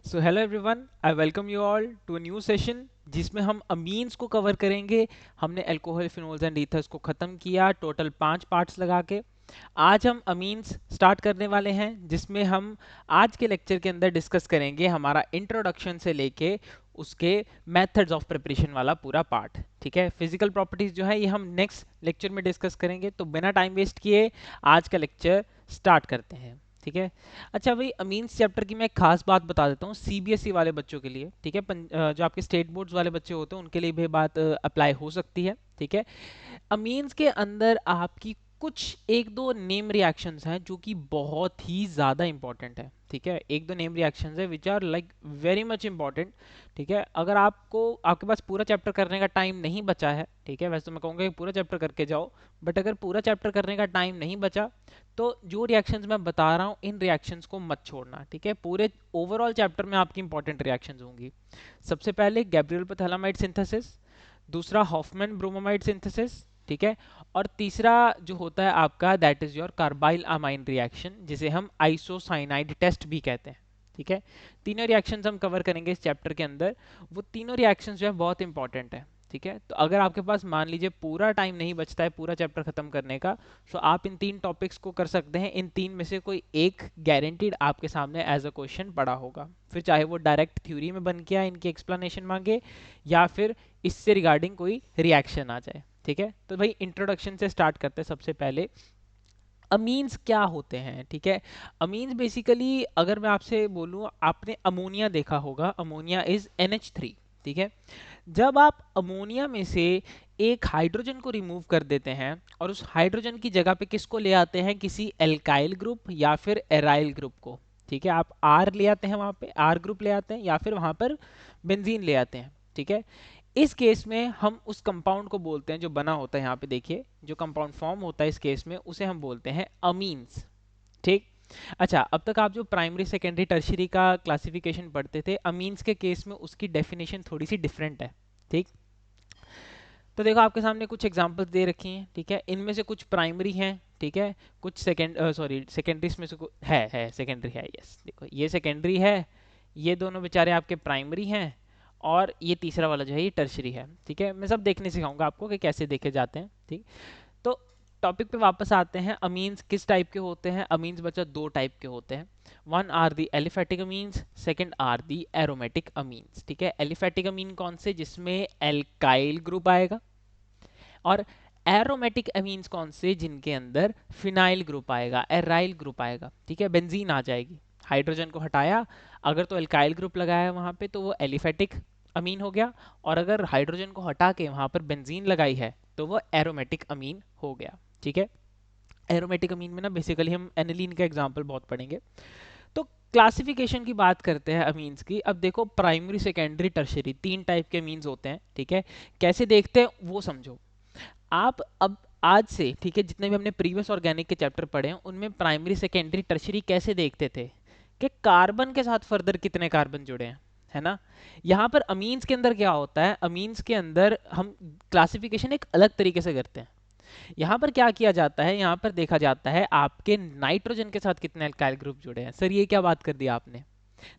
So hello everyone, I welcome you all to a new session जिसमें हम amines को cover करेंगे। हमने अल्कोहल, फिनोल्स एंड ईथर्स को ख़त्म किया टोटल 5 पार्ट्स लगा के। आज हम अमीन्स स्टार्ट करने वाले हैं जिसमें हम आज के लेक्चर के अंदर डिस्कस करेंगे हमारा इंट्रोडक्शन से लेके उसके मेथड्स ऑफ प्रिपरेशन वाला पूरा पार्ट। ठीक है, फिजिकल प्रॉपर्टीज जो है ये हम नेक्स्ट लेक्चर में डिस्कस करेंगे, तो बिना टाइम वेस्ट किए आज का लेक्चर स्टार्ट करते हैं। ठीक है। अच्छा भाई, अमीन्स चैप्टर की मैं एक खास बात बता देता हूँ सीबीएसई वाले बच्चों के लिए। ठीक है, जो आपके स्टेट बोर्ड्स वाले बच्चे होते हैं उनके लिए भी बात अप्लाई हो सकती है। ठीक है, अमीन्स के अंदर आपकी कुछ एक दो नेम रिएक्शंस हैं जो कि बहुत ही ज़्यादा इंपॉर्टेंट है। ठीक है, एक दो नेम रिएक्शंस है which are like very much important. ठीक है, अगर आपको आपके पास पूरा चैप्टर करने का टाइम नहीं बचा है, ठीक है, वैसे तो मैं कहूँगा कि पूरा चैप्टर करके जाओ, बट अगर पूरा चैप्टर करने का टाइम नहीं बचा तो जो रिएक्शंस मैं बता रहा हूँ इन रिएक्शंस को मत छोड़ना। ठीक है, पूरे ओवरऑल चैप्टर में आपकी इंपॉर्टेंट रिएक्शंस होंगी। सबसे पहले गैब्रियल पैथालामाइड सिंथेसिस, दूसरा हॉफमैन ब्रोमोमाइड सिंथेसिस, ठीक है, और तीसरा जो होता है आपका that is your carbyl amine reaction जिसे हम आइसोसाइनाइड टेस्ट भी कहते हैं। ठीक है, तीनों रिएक्शंस हम कवर करेंगे इस चैप्टर के अंदर। वो तीनों रिएक्शंस जो है बहुत इंपॉर्टेंट है। ठीक है, तो अगर आपके पास मान लीजिए पूरा टाइम नहीं बचता है पूरा चैप्टर खत्म करने का, तो आप इन तीन टॉपिक्स को कर सकते हैं। इन तीन में से कोई एक गारंटीड आपके सामने एज अ क्वेश्चन पड़ा होगा, फिर चाहे वो डायरेक्ट थ्योरी में बन के आए, इनकी एक्सप्लेनेशन मांगे, या फिर इससे रिगार्डिंग कोई रिएक्शन आ जाए। ठीक है, तो भाई इंट्रोडक्शन से स्टार्ट करते हैं। सबसे पहले अमीन्स क्या होते हैं। ठीक है, अमीन्स बेसिकली अगर मैं आपसे बोलूं, आपने अमोनिया देखा होगा, अमोनिया इज NH3। ठीक है, जब आप अमोनिया में से एक हाइड्रोजन को रिमूव कर देते हैं और उस हाइड्रोजन की जगह पे किसको ले आते हैं, किसी एल्काइल ग्रुप या फिर एराइल ग्रुप को। ठीक है, आप आर ले आते हैं, वहां पे आर ग्रुप ले आते हैं या फिर वहां पर बेंजीन ले आते हैं। ठीक है, इस केस में हम उस कंपाउंड को बोलते हैं जो बना होता है, यहाँ पे देखिए जो कंपाउंड फॉर्म होता है इस केस में उसे हम बोलते हैं अमीन्स। ठीक। अच्छा, अब तक आप जो प्राइमरी सेकेंडरी टर्शियरी का क्लासिफिकेशन पढ़ते थे, अमीन्स के केस में उसकी डेफिनेशन थोड़ी सी डिफरेंट है। ठीक, तो देखो आपके सामने कुछ एग्जांपल्स दे रखी हैं। ठीक है, इनमें से कुछ प्राइमरी हैं, ठीक है, कुछ सेकेंडरी में से है सेकेंडरी है। यस, देखो ये सेकेंडरी है, ये दोनों बेचारे आपके प्राइमरी हैं, और ये तीसरा वाला जो है ये टर्शरी है। ठीक है, मैं सब देखने सिखाऊंगा आपको कि कैसे देखे जाते हैं। ठीक, तो टॉपिक पे वापस आते हैं। अमीन्स किस टाइप के होते हैं? अमीन्स बच्चा दो टाइप के होते हैं। One are the aliphatic amines, second are the aromatic amines. ठीक है, एलिफेटिक अमीन कौन से? जिसमें एल्काइल ग्रुप आएगा। और एरोमेटिक अमीन्स कौन से? जिनके अंदर फिनाइल ग्रुप आएगा, एराइल ग्रुप आएगा। ठीक है, बेंजीन आ जाएगी। हाइड्रोजन को हटाया, अगर तो एल्काइल ग्रुप लगाया वहां पे तो वो एलिफेटिक अमीन हो गया, और अगर हाइड्रोजन को हटा के वहां पर बेंजीन लगाई है तो वो एरोमेटिक अमीन हो गया। ठीक है, एरोमेटिक अमीन में ना बेसिकली हम एनिलीन का एग्जांपल बहुत पढ़ेंगे। तो क्लासिफिकेशन की बात करते हैं अमीन्स की। अब देखो, प्राइमरी सेकेंडरी टर्शरी तीन टाइप के अमीन्स होते हैं। ठीक है, कैसे देखते हैं वो समझो आप। अब आज से ठीक है, जितने भी हमने प्रीवियस ऑर्गेनिक के चैप्टर पढ़े हैं उनमें प्राइमरी सेकेंडरी टर्शरी कैसे देखते थे कि कार्बन के साथ फर्दर कितने कार्बन जुड़े हैं, है ना। यहाँ पर अमीन्स के अंदर क्या होता है, अमीन्स के अंदर हम क्लासिफिकेशन एक अलग तरीके से करते हैं। यहाँ पर क्या किया जाता है, यहाँ पर देखा जाता है आपके नाइट्रोजन के साथ कितने अल्काइल ग्रुप जुड़े हैं। सर ये क्या बात कर दी आपने?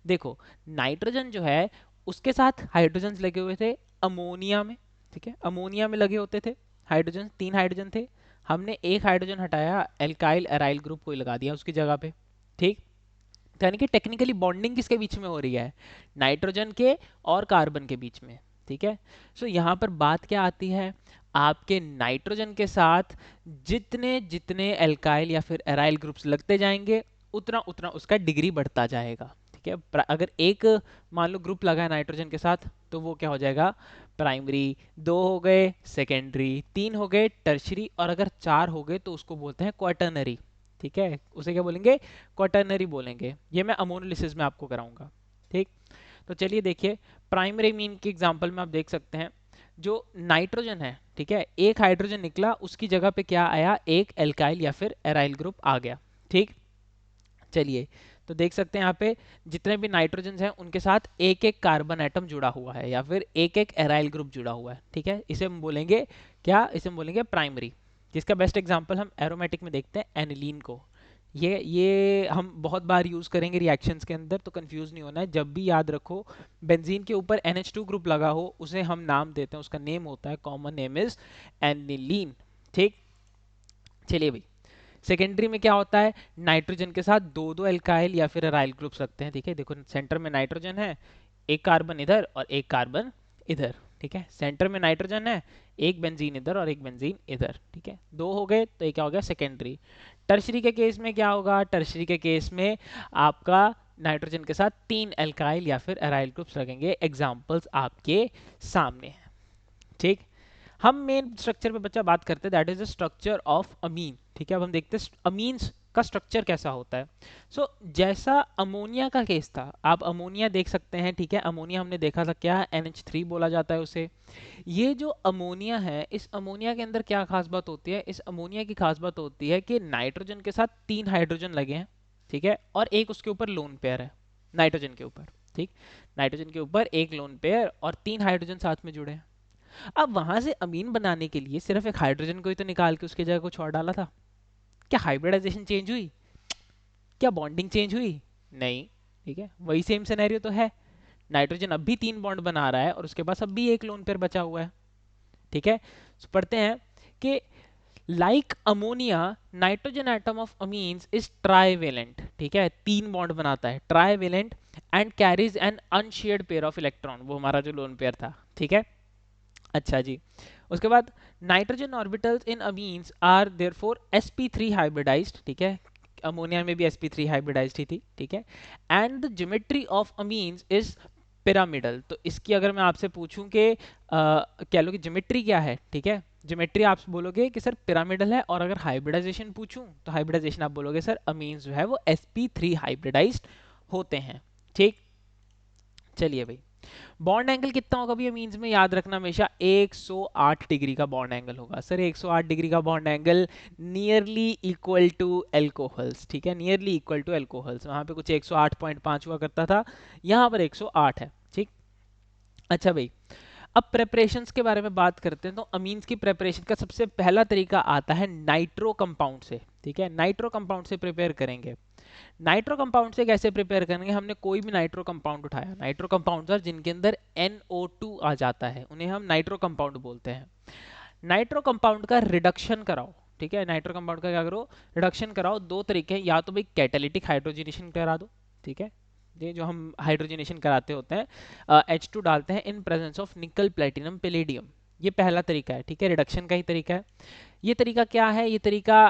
देखो, नाइट्रोजन जो है उसके साथ हाइड्रोजन लगे हुए थे अमोनिया में। ठीक है, अमोनिया में लगे होते थे हाइड्रोजन, तीन हाइड्रोजन थे। हमने एक हाइड्रोजन हटाया, एल्काइल एराइल ग्रुप को ही लगा दिया उसकी जगह पे। ठीक, तो यानी कि टेक्निकली बॉन्डिंग किसके बीच में हो रही है? नाइट्रोजन के और कार्बन के बीच में। ठीक है, सो यहाँ पर बात क्या आती है, आपके नाइट्रोजन के साथ जितने जितने एल्काइल या फिर एराइल ग्रुप्स लगते जाएंगे उतना उतना उसका डिग्री बढ़ता जाएगा। ठीक है, अगर एक मान लो ग्रुप लगा है नाइट्रोजन के साथ तो वो क्या हो जाएगा? प्राइमरी। दो हो गए सेकेंडरी, तीन हो गए टर्शरी, और अगर चार हो गए तो उसको बोलते हैं क्वाटर्नरी। ठीक है, उसे क्या बोलेंगे? क्वाटर्नरी बोलेंगे। ये मैं अमोनोलिसिस में आपको कराऊंगा। ठीक, तो चलिए देखिए, प्राइमरी मीन की एग्जांपल में आप देख सकते हैं, जो नाइट्रोजन है, ठीक है, एक हाइड्रोजन निकला, उसकी जगह पे क्या आया? एक एल्काइल या फिर एराइल ग्रुप आ गया। ठीक, चलिए, तो देख सकते हैं यहाँ पे जितने भी नाइट्रोजन हैं उनके साथ एक एक कार्बन एटम जुड़ा हुआ है या फिर एक एक एराइल ग्रुप जुड़ा हुआ है। ठीक है, इसे हम बोलेंगे क्या? इसे हम बोलेंगे प्राइमरी, जिसका बेस्ट एग्जांपल हम एरोमेटिक में देखते हैं एनिलीन को। ये हम बहुत बार यूज करेंगे रिएक्शंस के अंदर, तो कंफ्यूज नहीं होना है। जब भी याद रखो बेंजीन के ऊपर NH2 ग्रुप लगा हो उसे हम नाम देते हैं, उसका नेम होता है, कॉमन नेम इज एनिलीन। ठीक, चलिए भाई, सेकेंडरी में क्या होता है, नाइट्रोजन के साथ दो दो एल्काइल या फिर अराइल ग्रुप्स रखते हैं। ठीक है, देखो सेंटर में नाइट्रोजन है, एक कार्बन इधर और एक कार्बन इधर। ठीक है, सेंटर में नाइट्रोजन है, एक बेंजीन इधर और एक बेंजीन इधर। ठीक है, दो हो गए, तो ये क्या हो गया, सेकेंडरी। टर्शरी के केस में क्या होगा, टर्शरी के केस में आपका नाइट्रोजन के साथ तीन एल्काइल या फिर अराइल ग्रुप्स लगेंगे। एग्जाम्पल्स आपके सामने हैं। ठीक, हम मेन स्ट्रक्चर पे बच्चा बात करते हैं, that is the structure of amine. ठीक है, अब हम देखते हैं अमीन्स का स्ट्रक्चर कैसा होता है। जैसा अमोनिया का केस था, आप अमोनिया देख सकते हैं। ठीक है, अमोनिया हमने देखा था क्या, NH3 बोला जाता है उसे। ये जो अमोनिया है, इस अमोनिया के अंदर क्या खास बात होती है, इस अमोनिया की खास बात होती है कि नाइट्रोजन के साथ तीन हाइड्रोजन लगे हैं। ठीक है, और एक उसके ऊपर लोन पेयर है नाइट्रोजन के ऊपर। ठीक, नाइट्रोजन के ऊपर एक लोन पेयर और तीन हाइड्रोजन साथ में जुड़े हैं। अब वहां से अमीन बनाने के लिए सिर्फ एक हाइड्रोजन को ही तो निकाल के उसकी जगह कुछ और डाला था। क्या हाइब्रिडाइजेशन चेंज हुई, क्या बॉन्डिंग चेंज हुई? नहीं। ठीक है, वही सेम सिनेरियो तो है। नाइट्रोजन अब भी तीन बॉन्ड बना रहा है और उसके पास अब भी एक लोन पेयर बचा हुआ है। ठीक है, तो पढ़ते हैं कि like ammonia nitrogen atom of amines is trivalent. ठीक है, तीन बॉन्ड बनाता है, trivalent, and carries an unshared pair of electron, वो हमारा जो लोन पेयर था। ठीक है, अच्छा जी, उसके बाद nitrogen orbitals in amines are therefore sp3 hybridized. ठीक है, अमोनिया में भी sp3 हाइब्रिडाइज्ड ही थी। ठीक है, and the geometry of amines is pyramidal. तो इसकी अगर मैं आपसे पूछूं कि कह लो कि ज्योमेट्री क्या है, ठीक है, ज्योमेट्री आप बोलोगे कि सर पिरामिडल है, और अगर हाइब्रिडाइजेशन पूछूं तो हाइब्रिडाइजेशन आप बोलोगे सर अमीन्स जो है वो sp3 हाइब्रिडाइज्ड होते हैं। ठीक, चलिए भाई, बॉन्ड एंगल कितना होगा भी अमीन्स में, याद रखना हमेशा 108 डिग्री का बॉन्ड एंगल होगा। सर 108 डिग्री का bond angle nearly equal to alcohols. ठीक है, नियरली इक्वल टू एल्कोहल्स, वहां पे कुछ 108.5 हुआ करता था, यहाँ पर 108 है। ठीक, अच्छा भाई, अब प्रेपरेशंस के बारे में बात करते हैं। तो अमीन्स की प्रेपरेशन का सबसे पहला तरीका आता है नाइट्रो कंपाउंड से। ठीक है, नाइट्रो कंपाउंड से प्रिपेयर करेंगे। नाइट्रो कंपाउंड से कैसे प्रिपेयर करेंगे, हमने कोई भी नाइट्रो कंपाउंड उठाया, नाइट्रो कंपाउंड सर जिनके अंदर NO2 आ जाता है उन्हें हम नाइट्रो कंपाउंड बोलते हैं। नाइट्रो कंपाउंड का रिडक्शन कराओ। ठीक है, नाइट्रो कंपाउंड का क्या करो, रिडक्शन कराओ। दो तरीके हैं, या तो भाई कैटालिटिक हाइड्रोजनेशन करा दो। ठीक है, ये जो हम हाइड्रोजनेशन कराते होते हैं, H2 डालते हैं इन प्रेजेंस ऑफ निकल प्लेटिनम पैलेडियम, ये पहला तरीका है। ठीक है, रिडक्शन का ही तरीका है। ये तरीका क्या है, ये तरीका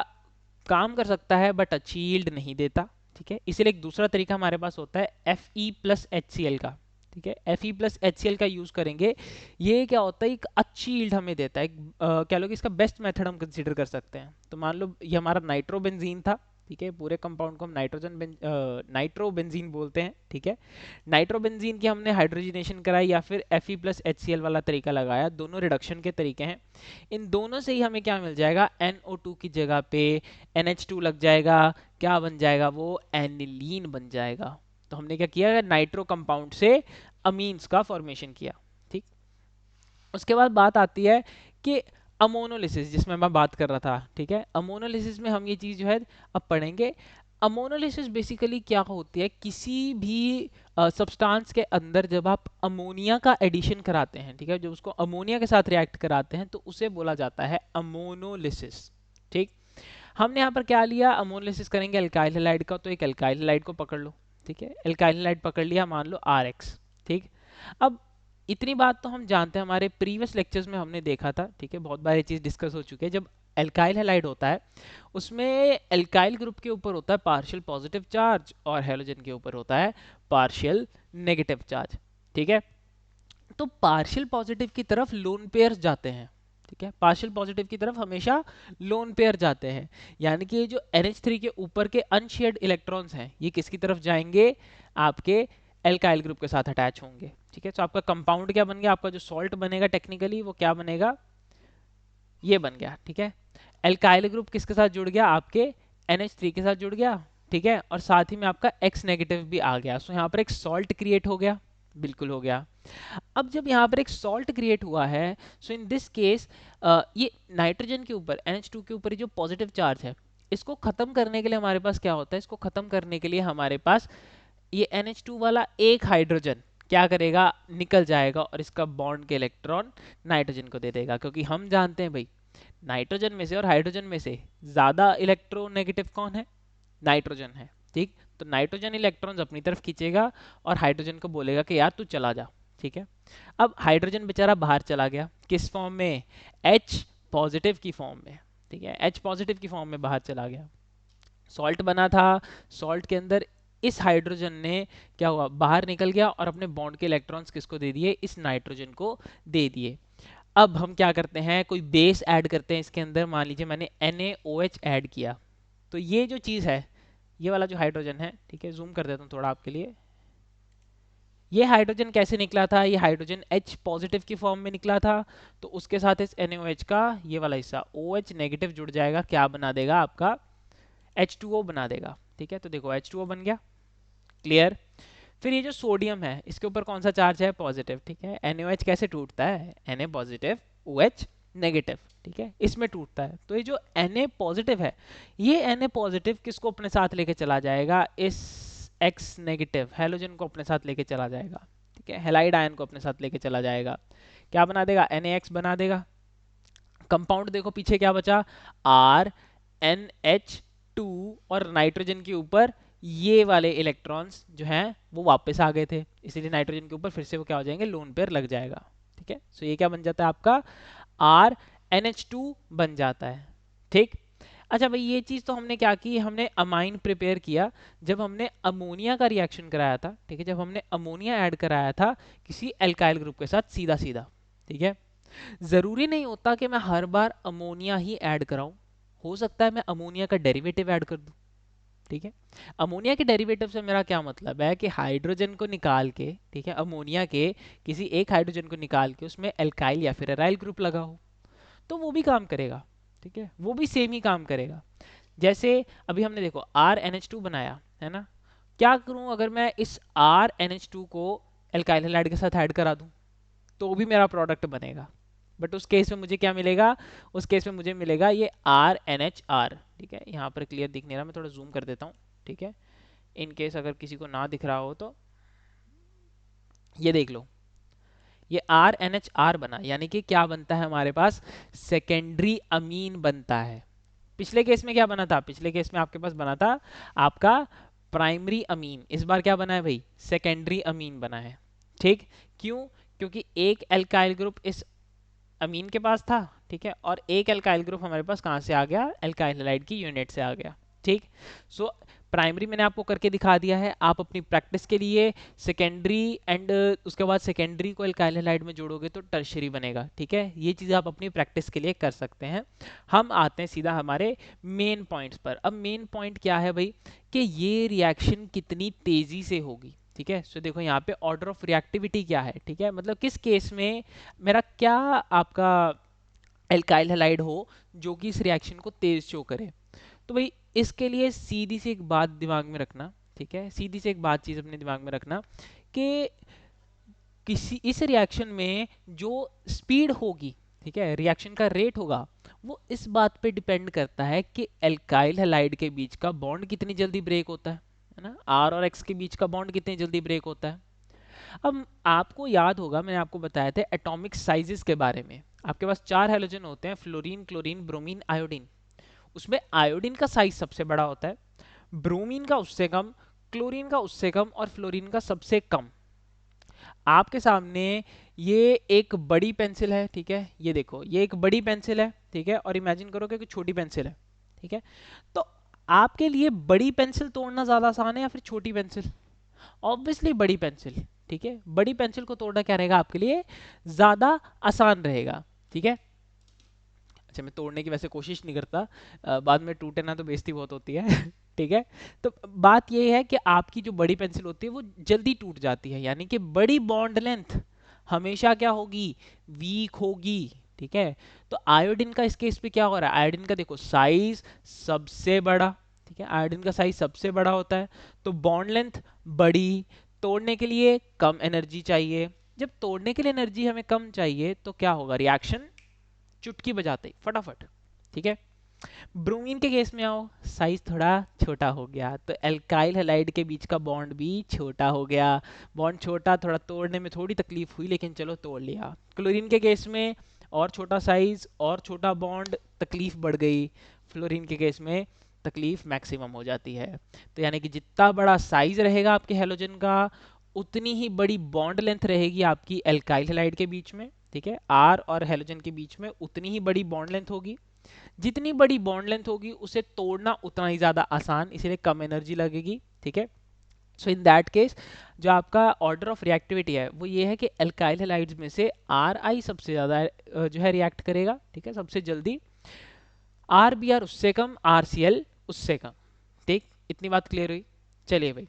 काम कर सकता है बट अच्छी यील्ड नहीं देता। ठीक है, इसीलिए एक दूसरा तरीका हमारे पास होता है Fe+HCl का। ठीक है, Fe+HCl का यूज करेंगे। ये क्या होता है, एक अच्छी यील्ड हमें देता है, क्या लोग इसका बेस्ट मेथड हम कंसीडर कर सकते हैं। तो मान लो ये हमारा नाइट्रोबेंजीन था। ठीक है, पूरे कंपाउंड को हम नाइट्रोबेंजीन बोलते हैं। ठीक है, नाइट्रोबेंजीन की हमने हाइड्रोजनेशन कराई या फिर Fe+HCl वाला तरीका लगाया, दोनों रिडक्शन के तरीके हैं। इन दोनों से ही हमें क्या मिल जाएगा, NO2 की जगह पे NH2 लग जाएगा, क्या बन जाएगा, वो एनिलीन बन जाएगा। तो हमने क्या किया, नाइट्रो कंपाउंड से अमीन्स का फॉर्मेशन किया। ठीक, उसके बाद बात आती है कि अमोनोलिसिस, जिसमें मैं बात कर रहा था। ठीक है, अमोनोलिसिस में हम ये चीज जो है अब पढ़ेंगे। अमोनोलिसिस बेसिकली क्या होती है, किसी भी सब्सटेंस के अंदर जब आप अमोनिया का एडिशन कराते हैं, ठीक है, जब उसको अमोनिया के साथ रिएक्ट कराते हैं तो उसे बोला जाता है अमोनोलिसिस। ठीक, हमने यहाँ पर क्या लिया, अमोनोलिसिस करेंगे अल्काइल हैलाइड का, तो एक अल्काइल हैलाइड को पकड़ लो। ठीक है, अल्काइल हैलाइड पकड़ लिया, मान लो RX। ठीक, अब इतनी बात तो हम जानते हैं, हमारे प्रीवियस लेक्चर्स में हमने देखा था। ठीक है, बहुत बार ये चीज़ डिस्कस हो चुकी है। जब एल्काइल हैलाइड होता है उसमें एल्काइल ग्रुप के ऊपर होता है पार्शियल पॉजिटिव चार्ज और हैलोजन के ऊपर होता है पार्शियल नेगेटिव चार्ज। ठीक है, तो पार्शियल पॉजिटिव की तरफ लोन पेयर्स जाते हैं। ठीक है, पार्शियल पॉजिटिव की तरफ हमेशा लोन पेयर जाते हैं, यानी कि ये जो NH3 के ऊपर के अनशेयर्ड इलेक्ट्रॉन्स हैं ये किसकी तरफ जाएंगे, आपके एल्काइल ग्रुप के साथ अटैच होंगे। ठीक है, तो आपका कंपाउंड क्या बन गया, आपका जो सॉल्ट बनेगा टेक्निकली वो क्या बनेगा, ये बन गया। ठीक है, एल्काइल ग्रुप किसके साथ जुड़ गया, आपके NH3 के साथ जुड़ गया। ठीक है, और साथ ही में आपका X नेगेटिव भी आ गया, सो यहाँ पर एक सॉल्ट क्रिएट हो गया। बिल्कुल हो गया। अब जब यहाँ पर एक सॉल्ट क्रिएट हुआ है, सो इन दिस केस ये नाइट्रोजन के ऊपर NH2 के ऊपर जो पॉजिटिव चार्ज है इसको खत्म करने के लिए हमारे पास क्या होता है, इसको खत्म करने के लिए हमारे पास ये NH2 वाला एक हाइड्रोजन क्या करेगा, निकल जाएगा और इसका बॉन्ड के इलेक्ट्रॉन नाइट्रोजन को दे देगा, क्योंकि हम जानते हैं भाई नाइट्रोजन में से और हाइड्रोजन में से ज्यादा इलेक्ट्रोनेगेटिव कौन है, नाइट्रोजन है। ठीक, तो नाइट्रोजन इलेक्ट्रॉन्स अपनी तरफ खींचेगा और हाइड्रोजन को बोलेगा कि यार तू चला जा। ठीक है, अब हाइड्रोजन बेचारा बाहर चला गया, किस फॉर्म में, H पॉजिटिव की फॉर्म में। ठीक है, H पॉजिटिव की फॉर्म में बाहर चला गया, सॉल्ट बना था, सॉल्ट के अंदर इस हाइड्रोजन ने क्या हुआ, बाहर निकल गया और अपने बॉन्ड के इलेक्ट्रॉन्स किसको दे दिए, इस नाइट्रोजन को दे दिए। अब हम क्या करते हैं, कोई बेस ऐड करते हैं इसके अंदर, मान लीजिए मैंने NaOH ऐड किया, तो ये जो चीज़ है, ये वाला जो हाइड्रोजन है, ठीक है, जूम कर देता हूँ थोड़ा आपके लिए, ये हाइड्रोजन कैसे निकला था, ये हाइड्रोजन H पॉजिटिव की फॉर्म में निकला था, तो उसके साथ इस NaOH का ये वाला हिस्सा OH नेगेटिव जुड़ जाएगा, क्या बना देगा आपका, H2O बना देगा। ठीक है, तो देखो H2O बन गया, क्लियर। फिर ये जो सोडियम है इसके ऊपर कौन सा चार्ज है, पॉजिटिव। ठीक है, NaOH कैसे टूटता है, Na पॉजिटिव OH नेगेटिव। ठीक है, इसमें टूटता है, तो ये जो Na पॉजिटिव है, ये Na पॉजिटिव किसको अपने साथ लेके चला जाएगा, इस X नेगेटिव हैलोजन को अपने साथ लेके चला जाएगा। ठीक है, हेलाइड आयन को अपने साथ लेके चला जाएगा, क्या बना देगा, NaX बना देगा। कंपाउंड देखो पीछे क्या बचा, RnH2, और नाइट्रोजन के ऊपर ये वाले इलेक्ट्रॉन्स जो हैं वो वापस आ गए थे, इसीलिए नाइट्रोजन के ऊपर फिर से वो क्या हो जाएंगे, लोन पेयर लग जाएगा। ठीक है, सो ये क्या बन जाता है आपका, RnH2 बन जाता है। ठीक, अच्छा भाई ये चीज़ तो हमने क्या की, हमने अमाइन प्रिपेयर किया जब हमने अमोनिया का रिएक्शन कराया था। ठीक है, जब हमने अमोनिया ऐड कराया था किसी एल्काइल ग्रुप के साथ सीधा सीधा। ठीक है, जरूरी नहीं होता कि मैं हर बार अमोनिया ही ऐड कराऊं, हो सकता है मैं अमोनिया का डेरिवेटिव ऐड कर दूं। ठीक है, अमोनिया के डेरिवेटिव से मेरा क्या मतलब है कि हाइड्रोजन को निकाल के, ठीक है, अमोनिया के किसी एक हाइड्रोजन को निकाल के उसमें एल्काइल या फिर एराइल ग्रुप लगा हो, तो वो भी काम करेगा। ठीक है, वो भी सेम ही काम करेगा। जैसे अभी हमने देखो RnH2 बनाया है ना, क्या करूं अगर मैं इस RnH2 को एल्काइल हैलाइड के साथ ऐड करा दूं, तो भी मेरा प्रोडक्ट बनेगा, बट उस केस में मुझे क्या मिलेगा, उस केस में मुझे मिलेगा ये RnHR। ठीक है, यहाँ पर क्लियर दिख नहीं रहा, मैं थोड़ा जूम कर देता हूँ। ठीक है, इन केस अगर किसी को ना दिख रहा हो तो ये देख लो, ये RnHR बना, यानी कि क्या बनता है हमारे पास, सेकेंडरी अमीन बनता है। पिछले केस में क्या बना था, पिछले केस में आपके पास बना था आपका प्राइमरी अमीन, इस बार क्या बना है भाई, सेकेंडरी अमीन बना है। ठीक, क्यों, क्योंकि एक एल्काइल ग्रुप इस अमीन के पास था, ठीक है, और एक एल्काइल ग्रुप हमारे पास कहाँ से आ गया, एल्काइल हैलाइड की यूनिट से आ गया। ठीक, सो प्राइमरी मैंने आपको करके दिखा दिया है, आप अपनी प्रैक्टिस के लिए सेकेंडरी एंड उसके बाद सेकेंडरी को एल्काइल हैलाइड में जोड़ोगे तो टर्शरी बनेगा। ठीक है, ये चीज़ आप अपनी प्रैक्टिस के लिए कर सकते हैं। हम आते हैं सीधा हमारे मेन पॉइंट्स पर। अब मेन पॉइंट क्या है भाई, कि ये रिएक्शन कितनी तेजी से होगी। ठीक है, सो देखो यहाँ पे ऑर्डर ऑफ रिएक्टिविटी क्या है, ठीक है, मतलब किस केस में मेरा क्या आपका एल्काइल हैलाइड हो जो कि इस रिएक्शन को तेज शो करे। तो भाई इसके लिए सीधी सी एक बात दिमाग में रखना, ठीक है, सीधी सी एक बात चीज अपने दिमाग में रखना कि किसी इस रिएक्शन में जो स्पीड होगी, ठीक है, रिएक्शन का रेट होगा, वो इस बात पे डिपेंड करता है कि एल्काइल हैलाइड के बीच का बॉन्ड कितनी जल्दी ब्रेक होता है ना, R और X के बीच का बॉन्ड कितनी जल्दी ब्रेक होता है। अब आपको याद होगा मैंने आपको बताया था एटॉमिक साइजेस के बारे में, आपके पास 4 हैलोजन होते हैं, फ्लोरीन, क्लोरीन, ब्रोमीन, आयोडीन। उसमें आयोडीन का साइज सबसे बड़ा होता है, ब्रोमीन का उससे कम, क्लोरीन का उससे कम और फ्लोरीन का सबसे कम। आपके सामने ये एक बड़ी पेंसिल है, ठीक है, ये देखो ये एक बड़ी पेंसिल है, ठीक है, और इमेजिन करो कि एक छोटी पेंसिल है। ठीक है, तो आपके लिए बड़ी पेंसिल तोड़ना ज्यादा आसान है या फिर छोटी पेंसिल, ऑब्वियसली बड़ी पेंसिल। ठीक है, बड़ी पेंसिल को तोड़ना क्या रहेगा आपके लिए, ज्यादा आसान रहेगा। ठीक है, अच्छा मैं तोड़ने की वैसे कोशिश नहीं करता, बाद में टूटे ना तो बेइज्जती बहुत होती है। ठीक है, तो बात ये है कि आपकी जो बड़ी पेंसिल होती है वो जल्दी टूट जाती है, यानी कि बड़ी बॉन्ड लेंथ हमेशा क्या होगी, वीक होगी। ठीक है, तो आयोडीन का इस केस पे क्या हो रहा है, आयोडीन का देखो साइज सबसे बड़ा, ठीक है, आयोडीन का साइज सबसे बड़ा होता है, तो बॉन्ड लेंथ बड़ी, तोड़ने के लिए कम एनर्जी चाहिए। जब तोड़ने के लिए एनर्जी हमें कम चाहिए तो क्या होगा, रिएक्शन चुटकी बजाते ही फटाफट। ठीक है, ब्रोमीन के केस में आओ, साइज थोड़ा छोटा हो गया, तो एल्काइल हैलाइड के बीच का बॉन्ड भी छोटा हो गया। बॉन्ड छोटा, थोड़ा तोड़ने में थोड़ी तकलीफ हुई, लेकिन चलो तोड़ लिया। क्लोरीन के केस में और छोटा साइज और छोटा बॉन्ड, तकलीफ बढ़ गई। फ्लोरीन के केस में तकलीफ मैक्सिमम हो जाती है। तो यानी कि जितना बड़ा साइज रहेगा आपके हैलोजन का, उतनी ही बड़ी बॉन्ड लेंथ रहेगी आपकी एल्काइल हैलाइड के बीच में, ठीक है। आर और हैलोजन के बीच में उतनी ही बड़ी बॉन्ड लेंथ होगी। जितनी बड़ी बॉन्ड लेंथ होगी उसे तोड़ना उतना ही ज्यादा आसान, इसीलिए कम एनर्जी लगेगी, ठीक है। सो इन दैट केस जो आपका ऑर्डर ऑफ रिएक्टिविटी है वो ये है कि एल्काइल हैलाइड्स में से आर आई सबसे ज्यादा जो है रिएक्ट करेगा, ठीक है, सबसे जल्दी। आर बी आर उससे कम, आर सी एल उससे कम। ठीक, इतनी बात क्लियर हुई। चलिए भाई,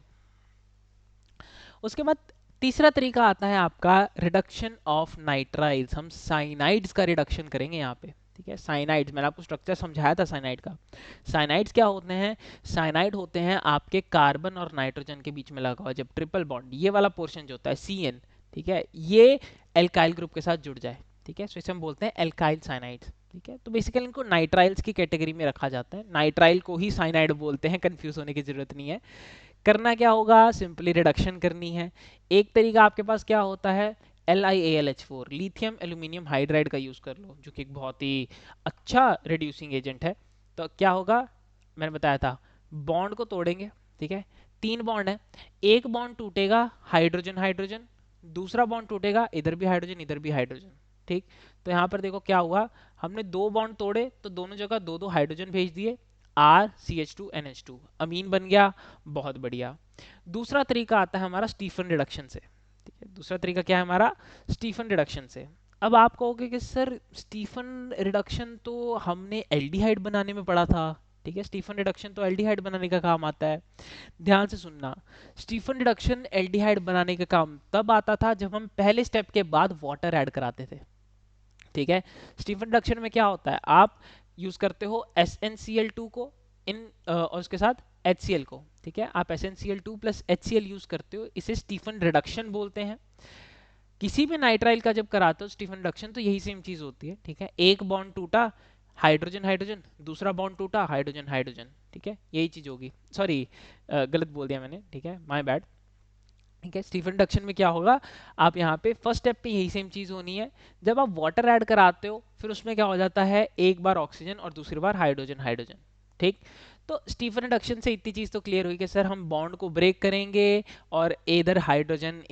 उसके बाद तीसरा तरीका आता है आपका रिडक्शन ऑफ नाइट्राइल्स। हम साइनाइड्स का रिडक्शन करेंगे यहाँ पे, ठीक है। साइनाइड्स, मैंने आपको स्ट्रक्चर समझाया था साइनाइड का। साइनाइड्स क्या होते हैं? साइनाइड होते हैं आपके कार्बन और नाइट्रोजन के बीच में लगा हुआ जब ट्रिपल बॉन्ड, ये वाला पोर्शन जो होता है CN, ठीक है, ये एल्काइल ग्रुप के साथ जुड़ जाए, ठीक है। सो इसे हम बोलते हैं एल्काइल साइनाइड्स, ठीक है। तो बेसिकली इनको नाइट्राइल्स की कैटेगरी में रखा जाता है। नाइट्राइल को ही साइनाइड बोलते हैं, कंफ्यूज होने की जरूरत नहीं है। करना क्या होगा? सिंपली रिडक्शन करनी है। एक तरीका आपके पास क्या होता है, LiAlH4, लिथियम एल्यूमिनियम हाइड्राइड का यूज कर लो, जो कि एक बहुत ही अच्छा रिड्यूसिंग एजेंट है। तो क्या होगा, मैंने बताया था, बॉन्ड को तोड़ेंगे, ठीक है। 3 बॉन्ड है, एक बॉन्ड टूटेगा, हाइड्रोजन हाइड्रोजन, दूसरा बॉन्ड टूटेगा, इधर भी हाइड्रोजन इधर भी हाइड्रोजन, ठीक। तो यहाँ पर देखो क्या हुआ, हमने 2 बॉन्ड तोड़े तो दोनों जगह 2 2 हाइड्रोजन भेज दिए, RCH2NH2 अमीन बन गया। बहुत बढ़िया। दूसरा तरीका आता है हमारा स्टीफन रिडक्शन से, ठीक है। दूसरा तरीका क्या है हमारा? स्टीफन रिडक्शन से। अब आप कहोगे कि सर स्टीफन रिडक्शन तो हमने एल्डिहाइड बनाने में पढ़ा था, ठीक है। स्टीफन रिडक्शन तो एल्डिहाइड बनाने का काम आता है। ध्यान से सुनना, स्टीफन रिडक्शन एल्डिहाइड बनाने का काम तब आता था जब हम पहले स्टेप के बाद वाटर ऐड कराते थे, ठीक है। स्टीफन रिडक्शन में क्या होता है, आप यूज करते हो SnCl2 को इन और उसके साथ HCl को, ठीक है। आप SnCl2 प्लस HCl यूज करते हो, इसे स्टीफन रिडक्शन बोलते हैं। किसी भी नाइट्राइल का जब कराते हो स्टीफन रिडक्शन तो यही सेम चीज होती है, ठीक है। एक बॉन्ड टूटा, हाइड्रोजन हाइड्रोजन, दूसरा बॉन्ड टूटा, हाइड्रोजन हाइड्रोजन, ठीक है, यही चीज होगी। सॉरी, गलत बोल दिया मैंने, ठीक है, माय बैड, ठीक है। स्टीफन रिडक्शन में क्या होगा, आप यहाँ पे फर्स्ट स्टेप पे यही सेम चीज होनी है। जब आप वाटर ऐड कराते हो फिर उसमें क्या हो जाता है, एक बार ऑक्सीजन और दूसरी बार हाइड्रोजन हाइड्रोजन, ठीक। तो स्टीफन रिडक्शन से इतनी चीज तो क्लियर हुई कि सर हम बॉन्ड को ब्रेक करेंगे और इधर हाइड्रोजन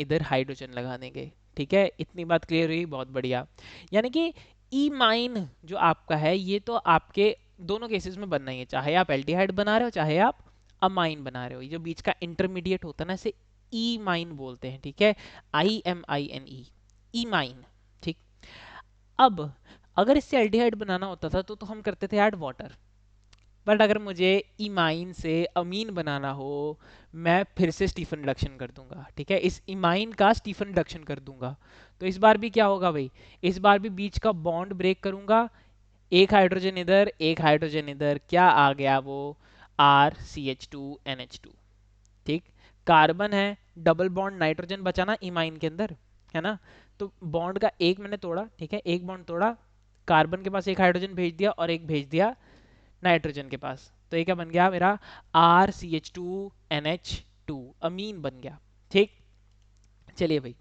लगा देंगे, ठीक है। इतनी बात क्लियर हुई, बहुत बढ़िया। यानी कि इमाइन जो आपका है ये तो आपके दोनों केसेस में बनना ही है, चाहे आप एल्डिहाइड बना रहे हो चाहे आप अमाइन बना रहे हो। ये जो बीच का इंटरमीडिएट होता है ना, इसे ई माइन बोलते हैं, ठीक है। IMINE, ई माइन, ठीक। अब अगर इससे एल्डिहाइड बनाना होता था तो हम करते थे ऐड वाटर, बट अगर मुझे इमाइन से अमीन बनाना हो, मैं फिर से स्टीफन रिडक्शन कर दूंगा, ठीक है। इस इमाइन का स्टीफन रिडक्शन कर दूंगा। तो इस बार भी क्या होगा भाई, इस बार भी बीच का बॉन्ड ब्रेक करूंगा, एक हाइड्रोजन इधर एक हाइड्रोजन इधर, क्या आ गया वो, RCH2NH2, ठीक। कार्बन है, डबल बॉन्ड नाइट्रोजन बचा ना इमाइन के अंदर, है ना। तो बॉन्ड का एक मैंने तोड़ा, ठीक है, एक बॉन्ड तोड़ा, कार्बन के पास एक हाइड्रोजन भेज दिया और एक भेज दिया नाइट्रोजन के पास, तो ये क्या बन गया मेरा, RCH2NH2 अमीन बन गया, ठीक। चलिए भाई,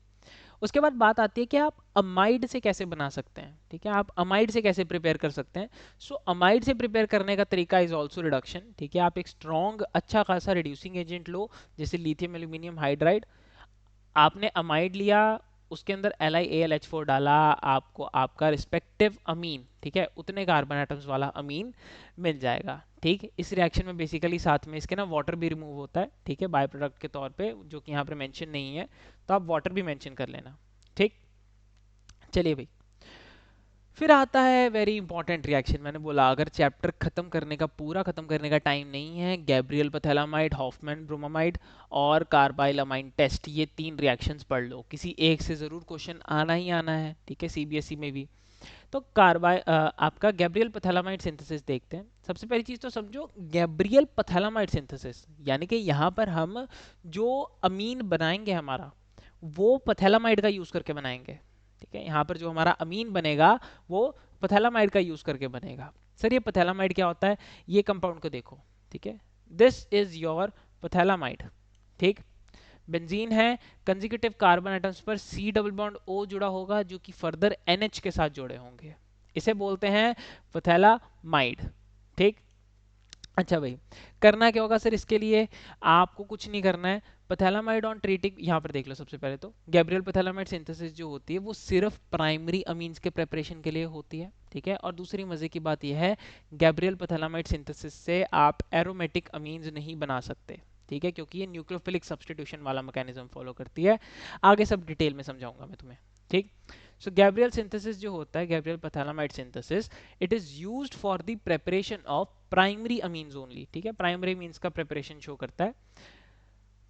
उसके बाद बात आती है कि आप अमाइड से कैसे बना सकते हैं, ठीक है। आप अमाइड से कैसे प्रिपेयर कर सकते हैं? सो अमाइड से प्रिपेयर करने का तरीका इज ऑल्सो रिडक्शन, ठीक है। आप एक स्ट्रॉन्ग अच्छा खासा रिड्यूसिंग एजेंट लो, जैसे लिथियम एल्यूमिनियम हाइड्राइड। आपने अमाइड लिया, उसके अंदर LiAlH4 डाला, आपको आपका रिस्पेक्टिव अमीन, ठीक है, उतने कार्बन एटम्स वाला अमीन मिल जाएगा, ठीक। इस रिएक्शन में बेसिकली साथ में इसके ना वाटर भी रिमूव होता है, ठीक है, बाय प्रोडक्ट के तौर पे, जो कि यहाँ पे मेंशन नहीं है, तो आप वाटर भी मेंशन कर लेना, ठीक। चलिए भाई, फिर आता है वेरी इंपॉर्टेंट रिएक्शन। मैंने बोला अगर चैप्टर खत्म करने का पूरा खत्म करने का टाइम नहीं है, गैब्रियल पथेलामाइड, हॉफमैन ब्रोमामाइड और कार्बाइल अमाइन टेस्ट, ये 3 रिएक्शंस पढ़ लो, किसी एक से जरूर क्वेश्चन आना ही आना है, ठीक है, CBSE में भी। तो आपका गैब्रियल पथेलामाइड सिंथेसिस देखते हैं। सबसे पहली चीज तो समझो, गैब्रियल पथेलामाइड सिंथेसिस यानी कि यहाँ पर हम जो अमीन बनाएंगे हमारा, वो पथेलामाइड का यूज करके बनाएंगे, ठीक है। यहाँ पर जो हमारा अमीन बनेगा वो पथेलामाइड का यूज करके बनेगा। सर ये पथैलामाइड क्या होता है, ये कंपाउंड को देखो, ठीक है, दिस इज योर पथैलामाइड, ठीक। बेंजीन है, कंसेक्यूटिव कार्बन एटम्स पर सी डबल बॉन्ड ओ जुड़ा होगा जो कि फर्दर एनएच के साथ जुड़े होंगे, इसे बोलते हैं पथैलामाइड, ठीक। अच्छा भाई, करना क्या होगा सर इसके लिए, आपको कुछ नहीं करना है। पथैलामाइड ऑन ट्रीटिंग, यहाँ पर देख लो, सबसे पहले तो गैब्रियल पथैलामाइड सिंथेसिस जो होती है वो सिर्फ प्राइमरी अमीन्स के प्रेपरेशन के लिए होती है, ठीक है। और दूसरी मजे की बात यह है, गैब्रियल पथैलामाइड सिंथेसिस से आप एरोमेटिक अमीन्स नहीं बना सकते, ठीक है, क्योंकि ये न्यूक्लियोफिलिक सब्स्टिट्यूशन वाला मैकेनिज्म फॉलो करती है। आगे सब डिटेल में समझाऊंगा मैं तुम्हें, ठीक। सो गैब्रियल सिंथेसिस जो होता है, Gabriel phthalimide synthesis, it is used for the preparation of primary amines only, ठीक है, प्राइमरी अमीन्स का प्रेपरेशन शो करता है।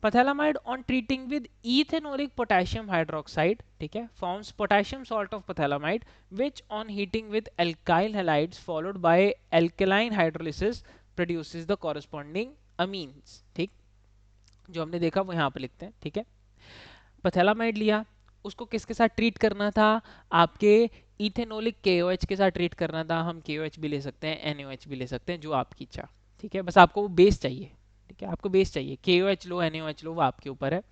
Phthalimide on treating with ethanolic potassium hydroxide, ठीक है, forms potassium salt of phthalimide which on heating with alkyl halides followed by alkaline hydrolysis produces the corresponding amines, ठीक। जो हमने देखा वो यहाँ पे लिखते हैं, ठीक है। पथैलामाइड लिया, उसको किसके साथ ट्रीट करना था, आपके इथेनोलिक KOH के साथ ट्रीट करना था। हम KOH भी ले सकते हैं, NaOH भी ले सकते हैं, जो आपकी इच्छा, ठीक है। बस आपको वो बेस चाहिए, ठीक है, आपको बेस चाहिए, KOH लो NaOH लो, वो आपके ऊपर है।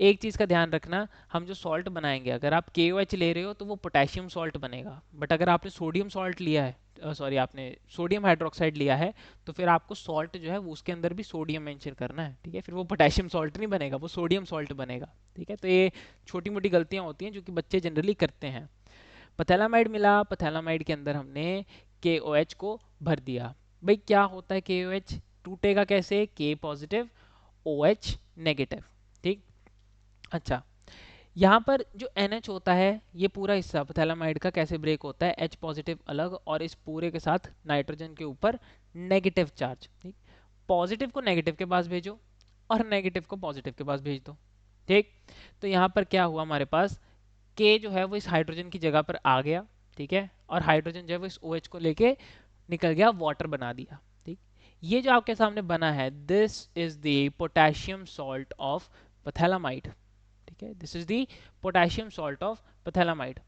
एक चीज़ का ध्यान रखना, हम जो सॉल्ट बनाएंगे, अगर आप KOH ले रहे हो तो वो पोटेशियम सॉल्ट बनेगा, बट अगर आपने सोडियम सॉल्ट लिया है, सॉरी आपने सोडियम हाइड्रोक्साइड लिया है, तो फिर आपको सॉल्ट जो है वो उसके अंदर भी सोडियम मेंशन करना है, ठीक है। फिर वो पोटेशियम सॉल्ट नहीं बनेगा, वो सोडियम सॉल्ट बनेगा, ठीक है। तो ये छोटी मोटी गलतियां होती हैं जो कि बच्चे जनरली करते हैं। पथैलामाइड मिला, पथैलामाइड के अंदर हमने KOH को भर दिया। भाई क्या होता है KOH, टूटेगा कैसे, K पॉजिटिव OH नेगेटिव, ठीक। अच्छा, यहाँ पर जो NH होता है, ये पूरा हिस्सा पथैलामाइड का कैसे ब्रेक होता है, H पॉजिटिव अलग और इस पूरे के साथ नाइट्रोजन के ऊपर नेगेटिव चार्ज, ठीक। पॉजिटिव को नेगेटिव के पास भेजो और नेगेटिव को पॉजिटिव के पास भेज दो, ठीक। तो यहाँ पर क्या हुआ, हमारे पास K जो है वो इस हाइड्रोजन की जगह पर आ गया, ठीक है, और हाइड्रोजन जो है वो इस OH को लेके निकल गया, वाटर बना दिया, ठीक। ये जो आपके सामने बना है, this is the potassium salt of phthalimide, ठीक है, this is the potassium salt of phthalimide.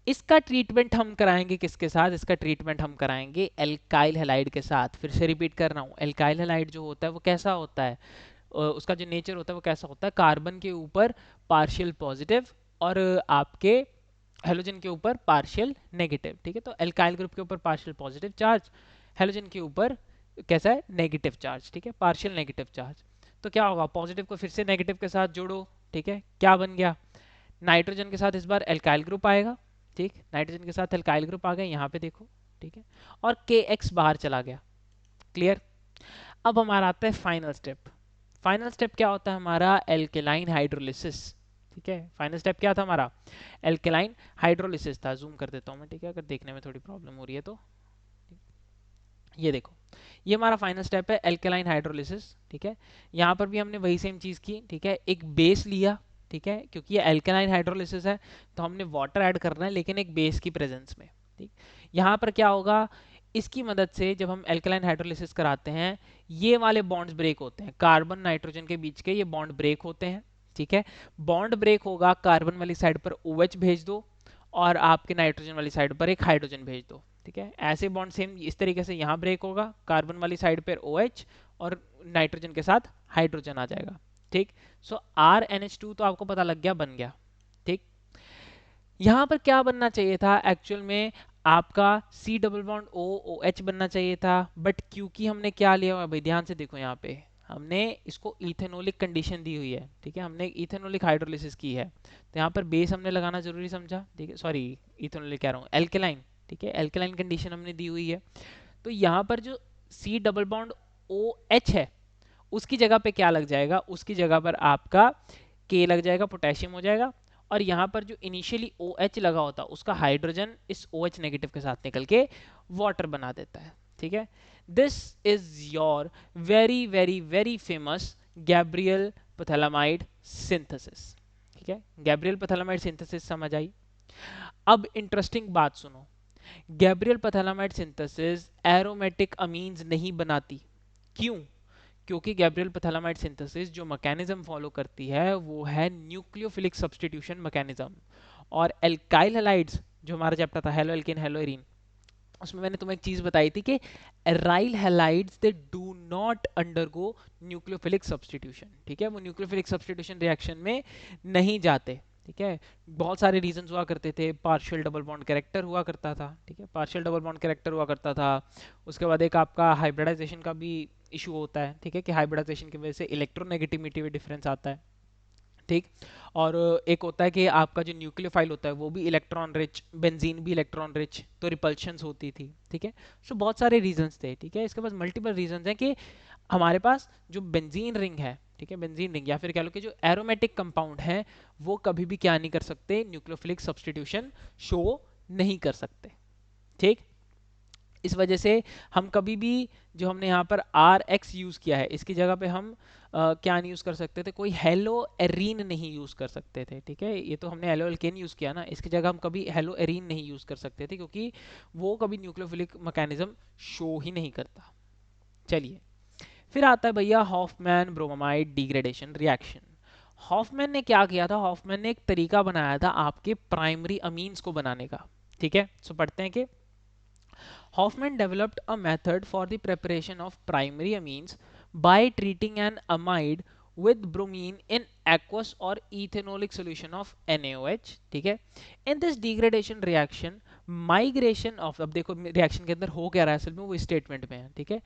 इसका ट्रीटमेंट हम कराएंगे किसके साथ, इसका ट्रीटमेंट हम कराएंगे एल्काइल हैलाइड के साथ। फिर से रिपीट कर रहा हूँ, एल्काइल हैलाइड जो होता है वो कैसा होता है, उसका जो नेचर होता है वो कैसा होता है, कार्बन के ऊपर पार्शियल पॉजिटिव और आपके हेलोजन के ऊपर पार्शियल नेगेटिव, ठीक है। तो एल्काइल ग्रुप के ऊपर पार्शियल पॉजिटिव चार्ज, हेलोजन के ऊपर कैसा है, नेगेटिव चार्ज, ठीक है, पार्शियल नेगेटिव चार्ज। तो क्या होगा, पॉजिटिव को फिर से नेगेटिव के साथ जोड़ो, ठीक है, क्या बन गया, नाइट्रोजन के साथ इस बार एल्काइल ग्रुप आएगा, ठीक, नाइट्रोजन के साथ एल्काइल ग्रुप आ गया, यहाँ पे देखो, ठीक है, और KX बाहर चला गया, क्लियर। अब हमारा आता है फाइनल स्टेप। फाइनल स्टेप क्या होता है हमारा, एल्केलाइन हाइड्रोलिसिस, ठीक है। फाइनल स्टेप क्या था हमारा, एल्केलाइन हाइड्रोलिसिस था। जूम कर देता हूँ मैं, ठीक है, अगर देखने में थोड़ी प्रॉब्लम हो रही है तो। ये देखो, ये हमारा फाइनल स्टेप है, एल्केलाइन हाइड्रोलिसिस, ठीक है। यहाँ पर भी हमने वही सेम चीज़ की, ठीक है, एक बेस लिया, ठीक है, क्योंकि ये एल्केलाइन हाइड्रोलिसिस है तो हमने वाटर ऐड करना है, लेकिन एक बेस की प्रेजेंस में, ठीक। यहाँ पर क्या होगा, इसकी मदद से जब हम एल्केलाइन हाइड्रोलिसिस कराते हैं, ये वाले बॉन्ड्स ब्रेक होते हैं, कार्बन नाइट्रोजन के बीच के ये बॉन्ड ब्रेक होते हैं, ठीक है। बॉन्ड ब्रेक होगा, कार्बन वाली साइड पर OH भेज दो और आपके नाइट्रोजन वाली साइड पर एक हाइड्रोजन भेज दो, ठीक है। ऐसे बॉन्ड सेम इस तरीके से यहाँ ब्रेक होगा, कार्बन वाली साइड पर OH और नाइट्रोजन के साथ हाइड्रोजन आ जाएगा, ठीक। सो RNH2 तो आपको पता लग गया, बन गया, ठीक। यहाँ पर क्या बनना चाहिए था एक्चुअल में, आपका C double bond O OH बनना चाहिए था, बट क्योंकि हमने क्या लिया हुआ है भाई, ध्यान से देखो, यहाँ पे हमने इसको इथेनोलिक कंडीशन दी हुई है, ठीक है, हमने इथेनोलिक हाइड्रोलिसिस की है, तो यहाँ पर बेस हमने लगाना जरूरी समझा, ठीक है, सॉरी इथेनोलिक कह रहा हूँ, एल्केलाइन, ठीक है, एल्केलाइन कंडीशन हमने दी हुई है। तो यहाँ पर जो C डबल बॉन्ड OH है, उसकी जगह पे क्या लग जाएगा, उसकी जगह पर आपका K लग जाएगा, पोटेशियम हो जाएगा, और यहाँ पर जो इनिशियली OH लगा होता उसका हाइड्रोजन इस OH नेगेटिव के साथ निकल के वाटर बना देता है, ठीक है। This is your very very very famous Gabriel phthalimide synthesis, ठीक है। गैब्रियल पथैलामाइड सिंथेसिस समझ आई। अब इंटरेस्टिंग बात सुनो, Gabriel phthalimide synthesis aromatic amines नहीं बनाती, क्यों, क्योंकि गैब्रियल पथैलामाइड सिंथेसिस जो मैकेनिज्म फॉलो करती है वो है न्यूक्लियोफिलिक सब्स्टिट्यूशन मैकेनिज्म, और एल्काइल हैलाइड्स जो हमारा चैप्टर था हेलो एल्केन हेलो एरीन, उसमें मैंने तुम्हें एक चीज बताई थी कि aryl halides they do not undergo nucleophilic substitution, ठीक है, वो न्यूक्लियोफिलिक सब्स्टिट्यूशन रिएक्शन में नहीं जाते, ठीक है। बहुत सारे रीजंस हुआ करते थे, पार्शियल डबल बॉन्ड कैरेक्टर हुआ करता था, ठीक है, पार्शियल डबल बॉन्ड कैरेक्टर हुआ करता था। उसके बाद एक आपका हाइब्रिडाइजेशन का भी इशू होता है, ठीक है, कि हाइब्रिडाइजेशन की वजह से इलेक्ट्रोनेगेटिविटी में डिफरेंस आता है, ठीक। और एक होता है कि आपका जो न्यूक्लियोफाइल होता है वो भी इलेक्ट्रॉन रिच, बेंजीन भी इलेक्ट्रॉन रिच, तो रिपल्शंस होती थी, ठीक है। सो बहुत सारे रीजंस थे, ठीक है। इसके पास मल्टीपल रीजंस हैं कि हमारे पास जो बेंजीन रिंग है, ठीक है, बेंजीन रिंग या फिर कह लो कि जो एरोमेटिक कंपाउंड है वो कभी भी क्या नहीं कर सकते, न्यूक्लियोफिलिक सब्स्टिट्यूशन शो नहीं कर सकते, ठीक। इस वजह से हम कभी भी जो हमने यहाँ पर आर एक्स यूज किया है इसकी जगह पे हम क्या नहीं यूज कर सकते थे, कोई हेलो एरीन नहीं यूज कर सकते थे, ठीक है। ये तो हमने हेलो एल्केन यूज किया ना, इसकी जगह हम कभी हेलो एरीन नहीं यूज कर सकते थे क्योंकि वो कभी न्यूक्लियोफिलिक मैकेनिज्म शो ही नहीं करता। चलिए, फिर आता है भैया Hofmann bromide degradation reaction. Hofmann ने क्या किया था, हॉफमैन ने एक तरीका बनाया था आपके प्राइमरी अमीन्स को बनाने का, ठीक है। सो पढ़ते हैं कि Hoffman developed a method for the preparation of primary amines by treating an amide with bromine in aqueous or ethanolic solution of NaOH, ठीक है। In this degradation reaction, migration of, अब देखो रिएक्शन के अंदर हो क्या रहा है असल में, वो स्टेटमेंट में है, ठीक है।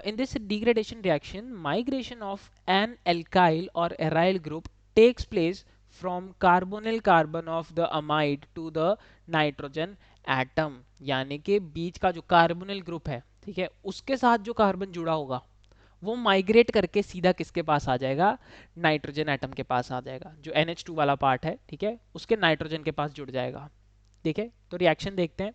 In this degradation reaction, migration of an alkyl or aryl group takes place from carbonyl carbon of the amide to the nitrogen atom, यानी कि बीच का जो कार्बोनिल ग्रुप है, ठीक है, उसके साथ जो कार्बन जुड़ा होगा वो माइग्रेट करके सीधा किसके पास आ जाएगा, नाइट्रोजन एटम के पास आ जाएगा, जो NH2 वाला पार्ट है, ठीक है, उसके नाइट्रोजन के पास जुड़ जाएगा, ठीक है। तो रिएक्शन देखते हैं।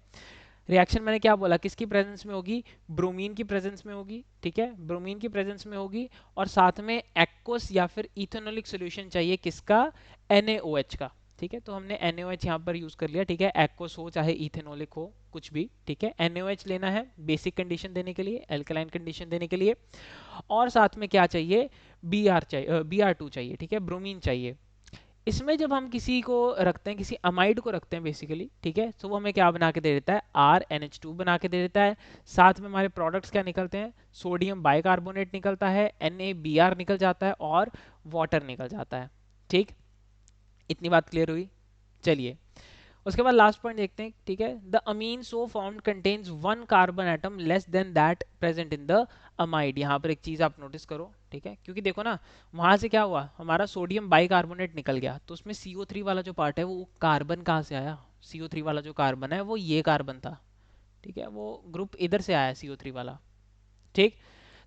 रिएक्शन मैंने क्या बोला, किसकी प्रेजेंस में होगी, ब्रोमीन की प्रेजेंस में होगी, ठीक है, ब्रोमीन की प्रेजेंस में होगी, और साथ में एक्वस या फिर इथेनॉलिक सॉल्यूशन चाहिए किसका, NaOH का, ठीक है। तो हमने NaOH यहाँ पर यूज कर लिया, ठीक है, एक्वस हो चाहे इथेनॉलिक हो कुछ भी, ठीक है, NaOH लेना है बेसिक कंडीशन देने के लिए, एल्कलाइन कंडीशन देने के लिए, और साथ में क्या चाहिए, Br चाहिए, Br2 चाहिए, ठीक है, ब्रोमीन चाहिए। इसमें जब हम किसी को रखते हैं, किसी अमाइड को रखते हैं बेसिकली, ठीक है, तो वो हमें क्या बना के दे देता है, RNH2 बना के दे देता है। साथ में हमारे प्रोडक्ट्स क्या निकलते हैं, सोडियम बाइकार्बोनेट निकलता है, NaBr निकल जाता है, और वाटर निकल जाता है, ठीक। इतनी बात क्लियर हुई। चलिए, उसके बाद लास्ट पॉइंट देखते हैं, ठीक है। The amine so formed contains one carbon atom less than that present in the amide. यहाँ पर एक चीज आप नोटिस करो, ठीक है, क्योंकि देखो ना वहां से क्या हुआ, हमारा सोडियम बाइकार्बोनेट निकल गया, तो उसमें CO3 वाला जो पार्ट है वो कार्बन कहाँ से आया, CO3 वाला जो कार्बन है वो ये कार्बन था, ठीक है, वो ग्रुप इधर से आया CO3 वाला, ठीक।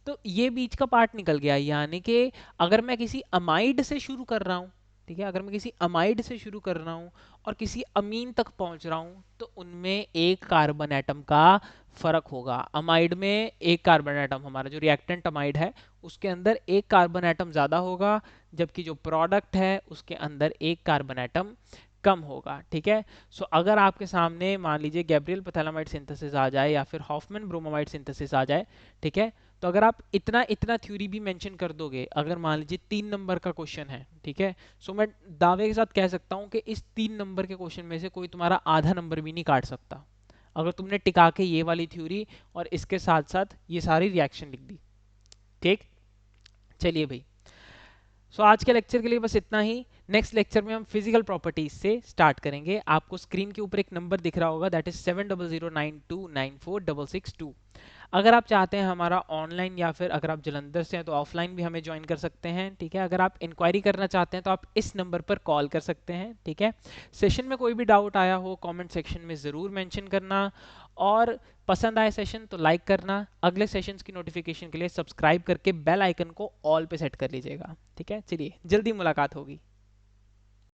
तो ये बीच का पार्ट निकल गया, यानी कि अगर मैं किसी अमाइड से शुरू कर रहा हूँ, ठीक है, अगर मैं किसी अमाइड से शुरू कर रहा हूँ और किसी अमीन तक पहुंच रहा हूँ, तो उनमें एक कार्बन एटम का फर्क होगा। अमाइड में एक कार्बन एटम, हमारा जो रिएक्टेंट अमाइड है उसके अंदर एक कार्बन एटम ज्यादा होगा, जबकि जो प्रोडक्ट है उसके अंदर एक कार्बन एटम कम होगा, ठीक है। सो अगर आपके सामने मान लीजिए गैब्रियल पैथैलामाइड सिंथेसिस आ जाए या फिर हॉफमैन ब्रोमामाइड सिंथेसिस आ जाए, ठीक है, तो अगर आप इतना इतना थ्योरी भी मेंशन कर दोगे, अगर मान लीजिए 3 नंबर का क्वेश्चन है, ठीक है, सो मैं दावे के साथ कह सकता हूं कि इस 3 नंबर के क्वेश्चन में से कोई तुम्हारा आधा नंबर भी नहीं काट सकता, अगर तुमने टिका के ये वाली थ्योरी और इसके साथ साथ ये सारी रिएक्शन लिख दी, ठीक। चलिए भाई, सो आज के लेक्चर के लिए बस इतना ही। नेक्स्ट लेक्चर में हम फिजिकल प्रॉपर्टीज से स्टार्ट करेंगे। आपको स्क्रीन के ऊपर एक नंबर दिख रहा होगा, दैट इज 7009294662। अगर आप चाहते हैं हमारा ऑनलाइन या फिर अगर आप जलंधर से हैं तो ऑफलाइन भी हमें ज्वाइन कर सकते हैं, ठीक है। अगर आप इंक्वायरी करना चाहते हैं तो आप इस नंबर पर कॉल कर सकते हैं, ठीक है। सेशन में कोई भी डाउट आया हो कमेंट सेक्शन में ज़रूर मेंशन करना, और पसंद आए सेशन तो लाइक करना। अगले सेशंस की नोटिफिकेशन के लिए सब्सक्राइब करके बेल आइकन को ऑल पे सेट कर लीजिएगा, ठीक है। चलिए, जल्दी मुलाकात होगी।